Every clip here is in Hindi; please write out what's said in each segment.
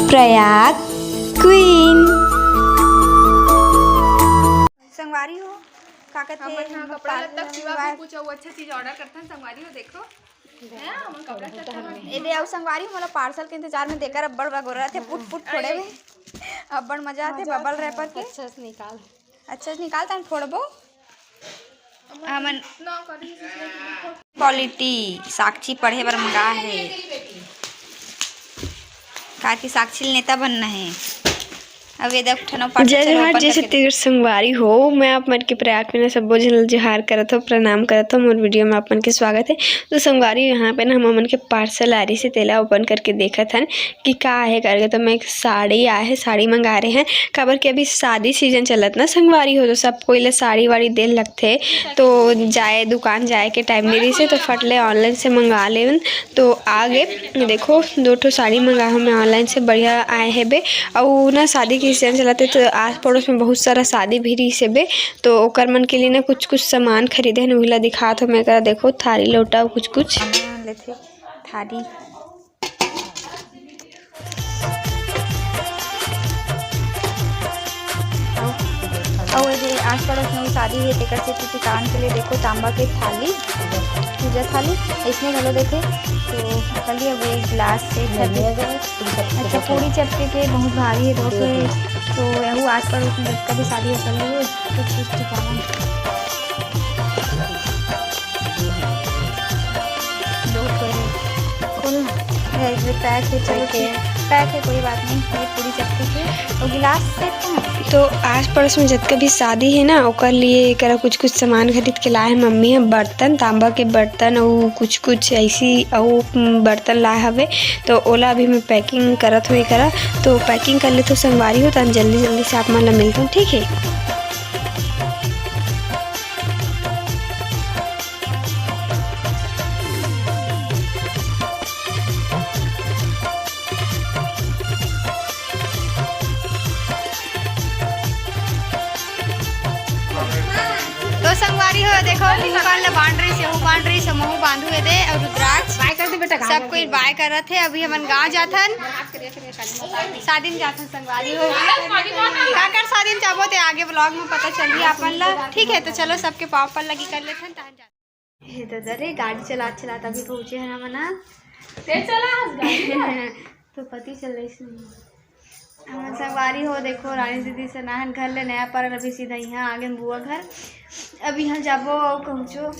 प्रयाग क्वीन संगवारी हो का कहते हैं कपड़ा लत्ता सिवा कुछ अच्छा चीज ऑर्डर करते हैं संगवारी हो देखो है हम कपड़ा लत्ता ए दे आउ संगवारी हो मतलब पार्सल के इंतजार में देकर अब्बड़ बगो रहे थे पुट पुट फोड़े में अब्बड़ मजा आते बबल रैपर के अच्छा से निकाल अच्छा से निकाल तन फोड़बो हमन ना करी क्वालिटी साक्षी पढ़े बर मंगा है का की साक्षी नेता बनना है अब ये देख ठनो पढ़ जय जोहार जय छत्तीसगढ़ संगवारी हो। मैं आप मन के प्रयाग में सबो जन जोहार करत हो प्रणाम करत हो मोर वीडियो में अपन के स्वागत है। तो संगवारी यहाँ पे ना हम मन के पार्सल आ रही से तेला ओपन करके देखत हन कि का है करके। तो मैं एक साड़ी आए है साड़ी मंगा रहे हैं काबर कि अभी शादी सीजन चलत ना संगवारी हो तो सब कोई ला साड़ी वाड़ी दे लगथे तो जाए दुकान जाए के टाइम नहीं रही से तो फटले ऑनलाइन से मंगा लेवन तो आ गए। देखो 2 ठो साड़ी मंगा हूँ मैं ऑनलाइन से बढ़िया आए है बे और ना शादी के सीजन चलाते तो आस पड़ोस में बहुत सारा शादी भी रही से बे तो ओकर मन के लिए ना कुछ कुछ सामान खरीदे हैं वही दिखात हो मैं करा देखो थाली लोटा कुछ कुछ लेथे थाली और ये आस पड़ोस में शादी है तेकर से दुकान के लिए देखो तांबा के थाली पूजा थाली इसमें घलो देखे तो खाली अब एक गिलास से अच्छा पूरी चपके के बहुत भारी है 200 है तो यहू आस पड़ोस में जिसका भी शादी है चल रही है कुछ ठिकाना पैक है चलो पैक है कोई बात नहीं ये पूरी चपके के और गिलास से तो आस पड़ोस में जितका भी शादी है ना ओकर लिए करा कुछ कुछ सामान खरीद के लाए मम्मी है बर्तन तांबा के बर्तन और कुछ कुछ ऐसी और बर्तन लाए हवे तो ओला अभी मैं पैकिंग करत हुई करा तो पैकिंग कर ले तो संगवारी हो तो जल्दी जल्दी से आप मन ला मिलता हूँ ठीक है। तो संगवारी हो देखो दुकान बाउंड्री से बाउंड्री से महू बांधू दे और रुद्राक्ष बाय कर दे बेटा सब कोई बाय करत है अभी हमन गांव जाथन शादी में जाथन संगवारी हो का कर शादी में जाबो ते आगे ब्लॉग में पता चली आपन ला ठीक है। तो चलो सबके पाव पर लगी कर लेथन तान जा हे तो दरे गाड़ी चला तभी पहुंचे है ना मना ते चला गाड़ी तो पति चल रही से हम संगवारी हो देखो रानी दीदी से नाहन घर ले नया पर अभी सीधा यहाँ आगे बुआ घर अभी यहाँ जाबो और पहुँचो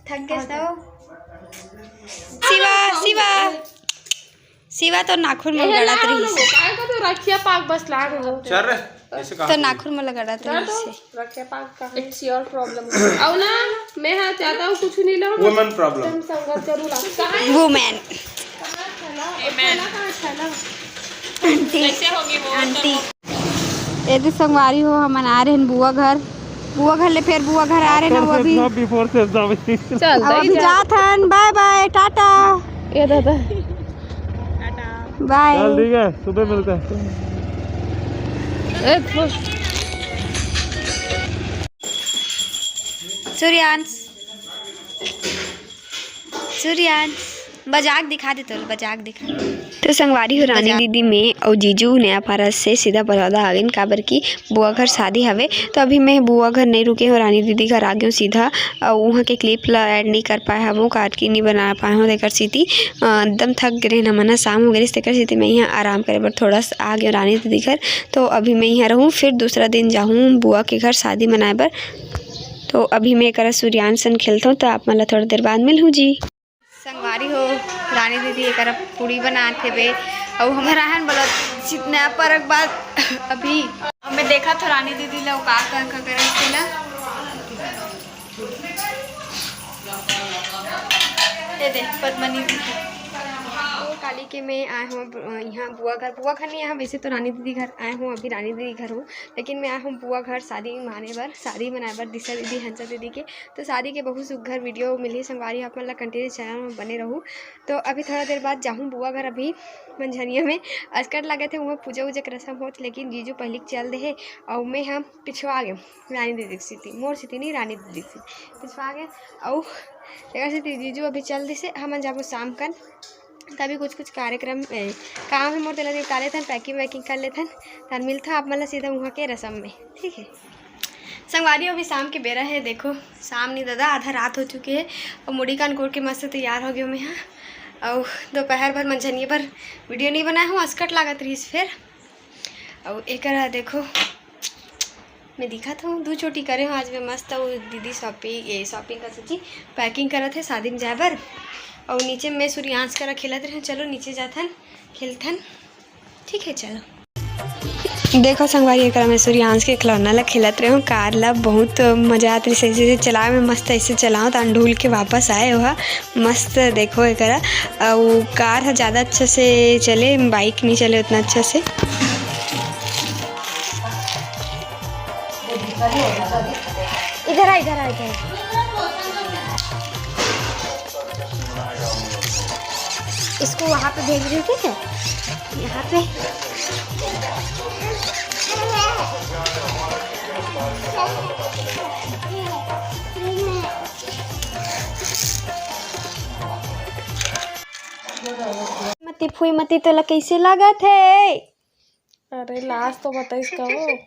थक गए शिवा शिवा शिवा तो नाखून में गड़त रही से काय को तो रखिया पाक बस लाग हो चल रे ऐसे कहा तो नाखून में गड़त रही से रखिया पाक का इट्स योर प्रॉब्लम औ ना मैं हां चाहता हूं कुछ नहीं लो वुमेन प्रॉब्लम हम संगत करूँ वुमेन आंटी आंटी यदि संगवारी हो हम आ रहे हैं बुआ घर ले फिर बुआ घर आ रहे हैं अभी बिफोर से चल अभी जात हन बाय बाय टाटा ये दादा बाय चल ठीक है सुबह मिलते हैं। सूर्यांश बजाक दिखा दे तो बजाक दिखा तो संगवारी हो रानी दीदी में और जीजू नया पारस से सीधा बड़ौदा आ गए काबर की बुआ घर शादी हवे तो अभी मैं बुआ घर नहीं रुके हूँ रानी दीदी घर आ गई हूँ सीधा और वहाँ के क्लिप ला ऐड नहीं कर पाया हम कार्ड की नहीं बना पाए हूँ देकर सीधी एकदम थक गए ना मना शाम हो गई देकर सीधी मैं यहाँ आराम करे पर थोड़ा सा आ गया रानी दीदी घर तो अभी मैं यहाँ रहूँ फिर दूसरा दिन जाऊँ बुआ के घर शादी मनाए पर तो अभी मैं करा सूर्यांशन खेलता हूँ तो आप मतलब थोड़ी देर बाद मिलूँ जी। संगवारी हो रानी दीदी एक पूड़ी बनाते बे और हमारा हन बोला जितना परक बाद अभी हमें देखा था रानी दीदी ला का कर ना ये देख पद्मनी काली के मैं आया हूँ यहाँ बुआ घर नहीं आया वैसे तो रानी दीदी घर आया हूँ अभी रानी दीदी घर हूँ लेकिन मैं आया हूँ बुआ घर शादी मनाए बर दिशा दीदी हंसा दीदी के तो शादी के बहुत सुघर वीडियो मिली संगवारी आप मतलब कंटिन्यू चैनल में बने रहूँ। तो अभी थोड़ा देर बाद जाऊँ बुआ घर अभी मंझनिया में अस्कट लगे थे वहाँ पूजा वूजा के रस्म होत लेकिन जीजू पहले चल दे और मैं हम पिछवा गए रानी दीदी की सीती मोर सीती नहीं रानी दीदी से पिछवा गए और जीजू अभी चल दे से हम जाबो शाम कन तभी कुछ कुछ कार्यक्रम काम है मोर तेला निपटा लेथन, पैकिंग वैकिंग कर लेथन, तार मिलता आप मतलब सीधा वहाँ के रसम में। ठीक है संगवारी, अभी शाम के बेरा है, देखो शाम नहीं दादा आधा रात हो चुकी है और मुड़ी कान कोट के मस्त तैयार हो गए मैं। हाँ और दोपहर भर मंझनिए भर वीडियो नहीं बनाया हूँ, अस्कट लागत रही फिर। और एक देखो मैं दिखा था दो चोटी करे हूँ आज मैं मस्त। और दीदी शॉपिंग का सच्ची पैकिंग करत है शादी में जाए बर। और नीचे मैं सूर्यांश करा खेलत रहे, चलो नीचे जाथन खेलथन। ठीक है चलो। देखो संगवारी एक मैं सूर्यांश के खिलौना ला खेलत रहे हूँ, कार ला बहुत मजा आती है ऐसे चलाए में, मस्त ऐसे चलाऊँ तो अंडूल के वापस आए वह मस्त। देखो एक वो कार है ज़्यादा अच्छा से चले, बाइक नहीं चले उतना अच्छा से। इधर आ इधर आ इधर। इसको वहाँ पे भेज रही, ठीक है यहाँ पे। मती फुई मती तो कैसे लगा थे? अरे लास्ट तो बता इसका वो।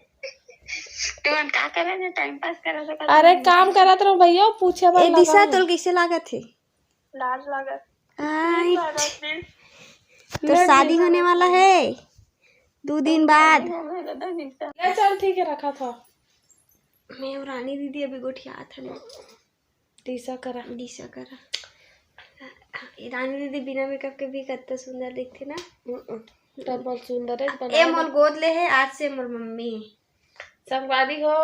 तुम क्या कर रहे थे? टाइम पास कर रहे थे? अरे काम करा तो भैया पूछे ए दिशा तो कैसे लगा थे? लाज लगा। तो शादी होने वाला है 2 दिन बाद। चल ठीक है रखा था मैं और रानी दीदी अभी गोठिया था ना। दिशा करा रानी दीदी बिना मेकअप के भी कितना सुंदर दिखते ना। तो बहुत सुंदर है। ए मोर गोद ले है आज से मोर मम्मी संगवारी हो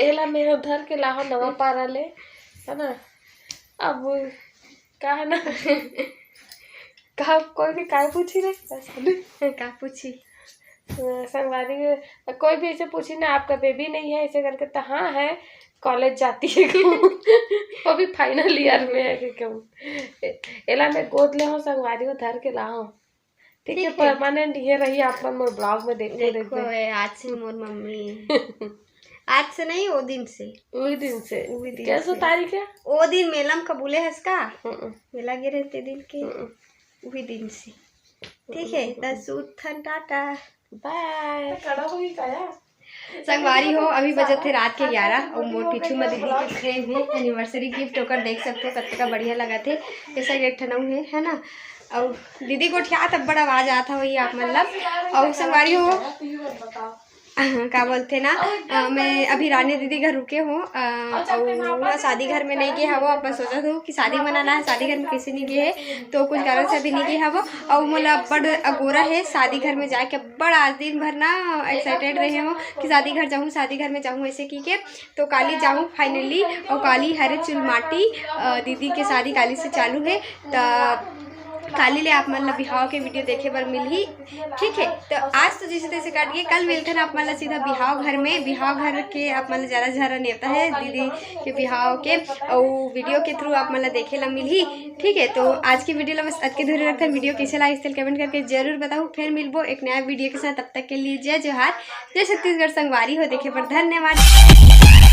एला मैं उधर के लाहो नवा पारा ले है ना। अब का है ना का कोई भी काय पूछी रे का पूछी संगवारी कोई भी ऐसे पूछी ना आपका बेबी नहीं है ऐसे करके तो हाँ है, कॉलेज जाती है वो भी फाइनल ईयर में है कि क्यों एला मैं गोद ले हूँ संगवारी को धर के लाओ। ठीक है परमानेंट ये रही आप मोर ब्लॉग में देखते आज से मोर मम्मी आज से नहीं वो दिन से कैसे तारीख है वो दिन मेला में कबूले है इसका मेला गिरे थे दिन के वही दिन से। ठीक है दसूथन टाटा बाय। संगवारी हो अभी बजे थे रात के 11 और मोर पीछू में दीदी के फ्रेम है एनिवर्सरी गिफ्ट होकर देख सकते हो कितना का बढ़िया लगा थे। ऐसा एक ठनऊ है ना। और दीदी को ठिया तब बड़ा आवाज आता वही आप मतलब। और संगवारी हो क्या बोलते ना मैं अभी रानी दीदी घर रुके हूँ और शादी घर में नहीं गए हवो। अपन सोचा था कि शादी मनाना है, शादी घर में किसी नहीं गए है तो कुछ कारण से अभी नहीं गए हवो। और मोला बड़ अगोरा है शादी घर में जाके बड़ा आज दिन भर ना एक्साइटेड रहे हो कि शादी घर जाऊँ शादी घर में जाऊँ ऐसे की के। तो काली जाऊँ फाइनली और काली हरे चुलमाटी दीदी के शादी काली से चालू है तो काली ले आप मतलब बिहाव के वीडियो देखे बर मिल ही। ठीक है तो आज तो जैसे तैसे काटिए, कल मिलते हैं आप मतलब सीधा बिहाव घर में। बिहाव घर के आप मतलब ज़रा झरा नेता है दीदी के बिहाव के और वीडियो के थ्रू आप मतलब देखे ला मिल ही। ठीक है तो आज की वीडियो ला बस अत के धूरे रखते हैं। वीडियो कैसे लगा इस कमेंट करके जरूर बताओ। फिर मिलबो एक नया वीडियो के साथ, तब तक के लिए जय जोहार, जय छत्तीसगढ़। संगवारी हो देखे पर धन्यवाद।